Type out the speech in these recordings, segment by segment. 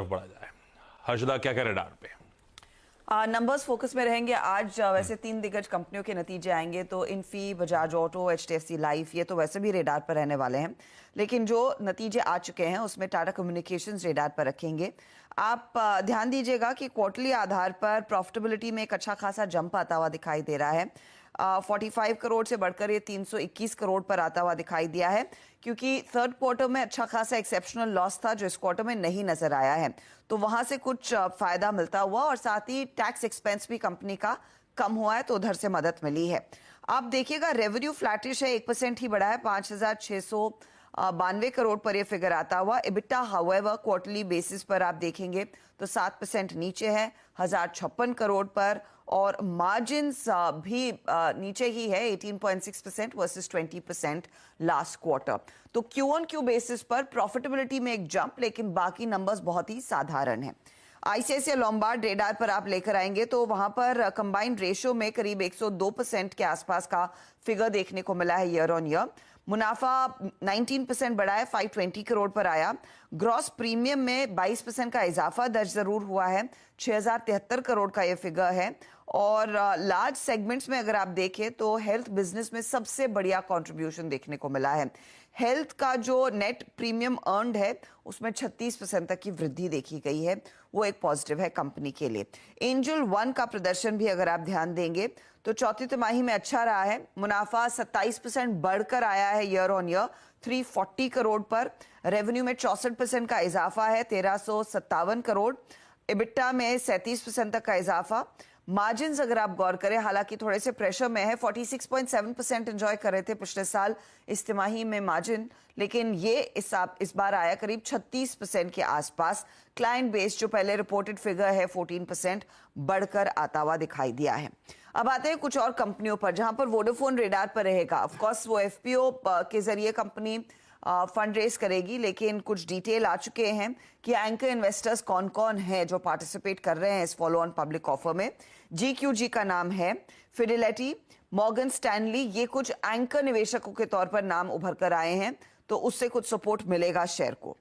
बढ़ा जाए। हर्षदा, क्या कह रडार पे? नंबर्स फोकस में रहेंगे आज। वैसे 3 दिग्गज कंपनियों के नतीजे आएंगे तो Infy, Bajaj auto, HDFC life ये तो वैसे भी रेडार पर रहने वाले हैं, लेकिन जो नतीजे आ चुके हैं उसमें टाटा कम्युनिकेशंस रेडार पर रखेंगे। आप ध्यान दीजिएगा कि क्वार्टरली आधार पर प्रॉफिटेबिलिटी में एक अच्छा खासा जंप आता हुआ दिखाई दे रहा है। 45 करोड़ से बढ़कर ये 321 करोड़ पर आता हुआ दिखाई दिया है, क्योंकि थर्ड क्वार्टर में अच्छा खासा एक्सेप्शनल लॉस था जो इस क्वार्टर में नहीं नजर आया है, तो वहां से कुछ फायदा मिलता हुआ और साथ ही टैक्स एक्सपेंस भी कंपनी का कम हुआ है, तो उधर से मदद मिली है। आप देखिएगा रेवेन्यू फ्लैटिश है, 1% ही बढ़ा है, 5,692 करोड़ पर यह फिगर आता हुआ। इबिटा हाउएवर क्वार्टरली बेसिस पर आप देखेंगे तो 7% नीचे है, 1,056 करोड़ पर, और मार्जिन्स भी नीचे ही है, 18.6% वर्सेस 20% लास्ट क्वार्टर। तो क्यू ऑन क्यू बेसिस पर प्रॉफिटेबिलिटी में एक जंप, लेकिन बाकी नंबर्स बहुत ही साधारण हैं। आईसीआईसीआई लोम्बार्ड रेडार पर आप लेकर आएंगे तो वहां पर कंबाइंड रेशियो में करीब 102% के आसपास का फिगर देखने को मिला है ईयर ऑन ईयर। मुनाफा 19% बढ़ा है, 520 करोड़ पर आया। ग्रॉस प्रीमियम में 22% का इजाफा दर्ज जरूर हुआ है, 6,073 करोड़ का यह फिगर है। और लार्ज सेगमेंट्स में अगर आप देखें तो हेल्थ बिजनेस में सबसे बढ़िया कंट्रीब्यूशन देखने को मिला है। हेल्थ का जो नेट प्रीमियम अर्न्ड है उसमें 36% तक की वृद्धि देखी गई है, वो एक पॉजिटिव है कंपनी के लिए। एंजल वन का प्रदर्शन भी अगर आप ध्यान देंगे तो चौथी तिमाही में अच्छा रहा है। मुनाफा 27% बढ़कर आया है ईयर ऑन ईयर, 340 करोड़ पर। रेवेन्यू में 64% का इजाफा है, 1,357 करोड़। इबिटा में 37% तक का इजाफा। मार्जिन्स अगर आप गौर करें, हालांकि थोड़े से प्रेशर में है, 46.7% एंजॉय कर रहे थे पिछले साल इस तिमाही में मार्जिन, लेकिन ये इस बार आया करीब 36% के आसपास। क्लाइंट बेस जो पहले रिपोर्टेड फिगर है 14% बढ़कर आता हुआ दिखाई दिया है। अब आते हैं कुछ और कंपनियों पर, जहां पर वोडाफोन रेडार पर रहेगा। ऑफकोर्स वो एफपीओ के जरिए कंपनी फंड रेज करेगी, लेकिन कुछ डिटेल आ चुके हैं कि एंकर इन्वेस्टर्स कौन कौन हैं जो पार्टिसिपेट कर रहे हैं इस फॉलो ऑन पब्लिक ऑफर में। जीक्यूजी का नाम है, फिडेलिटी, मॉर्गन स्टैनली, ये कुछ एंकर निवेशकों के तौर पर नाम उभर कर आए हैं, तो उससे कुछ सपोर्ट मिलेगा शेयर को।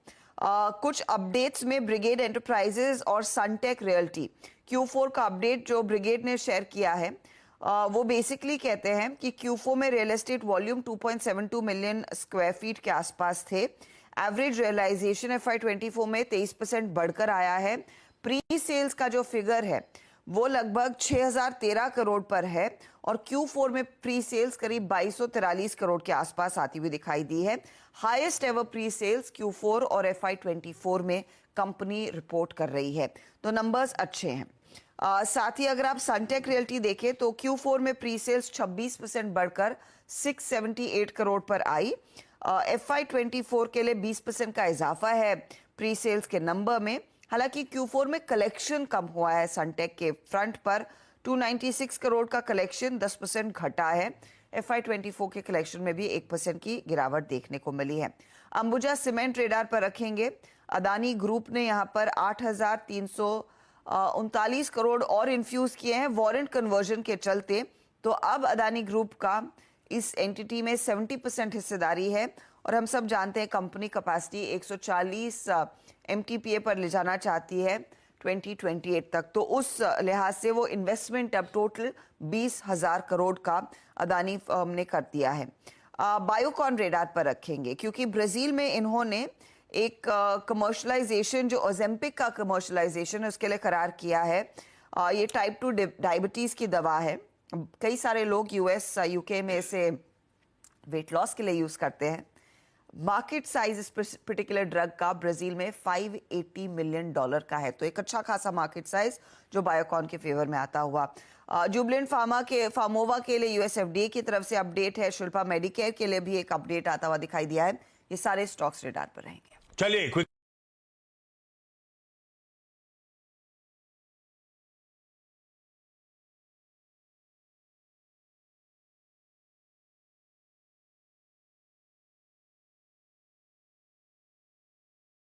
कुछ अपडेट्स में ब्रिगेड एंटरप्राइजेस और सनटेक रियल्टी, Q4 का अपडेट जो ब्रिगेड ने शेयर किया है वो बेसिकली कहते हैं कि Q4 में real estate volume 2.72 million square feet के आसपास थे। एवरेज रियलाइजेशन FY24 में 23% बढ़कर आया है। प्री सेल्स का जो फिगर है वो लगभग 6,013 करोड़ पर है, और Q4 में प्री सेल्स करीब 2,243 करोड़ के आसपास आती हुई दिखाई दी है। Highest ever pre sales Q4 और FY24 में कंपनी रिपोर्ट कर रही है, तो नंबर्स अच्छे हैं। साथ ही अगर आप सनटेक रियल्टी देखें तो Q4 में प्री सेल्स 26% बढ़कर 678 करोड़ पर आई। FY24 के लिए 20% का इजाफा है प्री सेल्स के नंबर में। हालांकि Q4 में कलेक्शन कम हुआ है सनटेक के फ्रंट पर, 296 करोड़ का कलेक्शन 10% घटा है। FY24 के कलेक्शन में भी 1% की गिरावट देखने को मिली है। अंबुजा सीमेंट रेडार पर रखेंगे। अदानी ग्रुप ने यहाँ पर 8,339 करोड़ और इन्फ्यूज किए हैं वारंट कन्वर्जन के चलते, तो अब अदानी ग्रुप का इस एंटिटी में 70% हिस्सेदारी है, और हम सब जानते हैं कंपनी कैपेसिटी 140 MTPA पर ले जाना चाहती है 2028 तक, तो उस लिहाज से वो इन्वेस्टमेंट अब टोटल 20,000 करोड़ का अदानी फर्म ने कर दिया है। बायोकॉन रेडार पर रखेंगे क्योंकि ब्राजील में इन्होंने एक कमर्शलाइजेशन जो ओजेम्पिक का कमर्शलाइजेशन है उसके लिए करार किया है। ये टाइप 2 डायबिटीज की दवा है। कई सारे लोग US UK में इसे वेट लॉस के लिए यूज करते हैं। मार्केट साइज इस पर्टिकुलर ड्रग का ब्राजील में $580 मिलियन का है, तो एक अच्छा खासा मार्केट साइज जो बायोकॉन के फेवर में आता हुआ। जुबलेंट फार्मोवा के लिए US FDA की तरफ से अपडेट है। शिल्पा मेडिकेयर के लिए भी एक अपडेट आता हुआ दिखाई दिया है। ये सारे स्टॉक्स रेडार पर रहेंगे। चलिए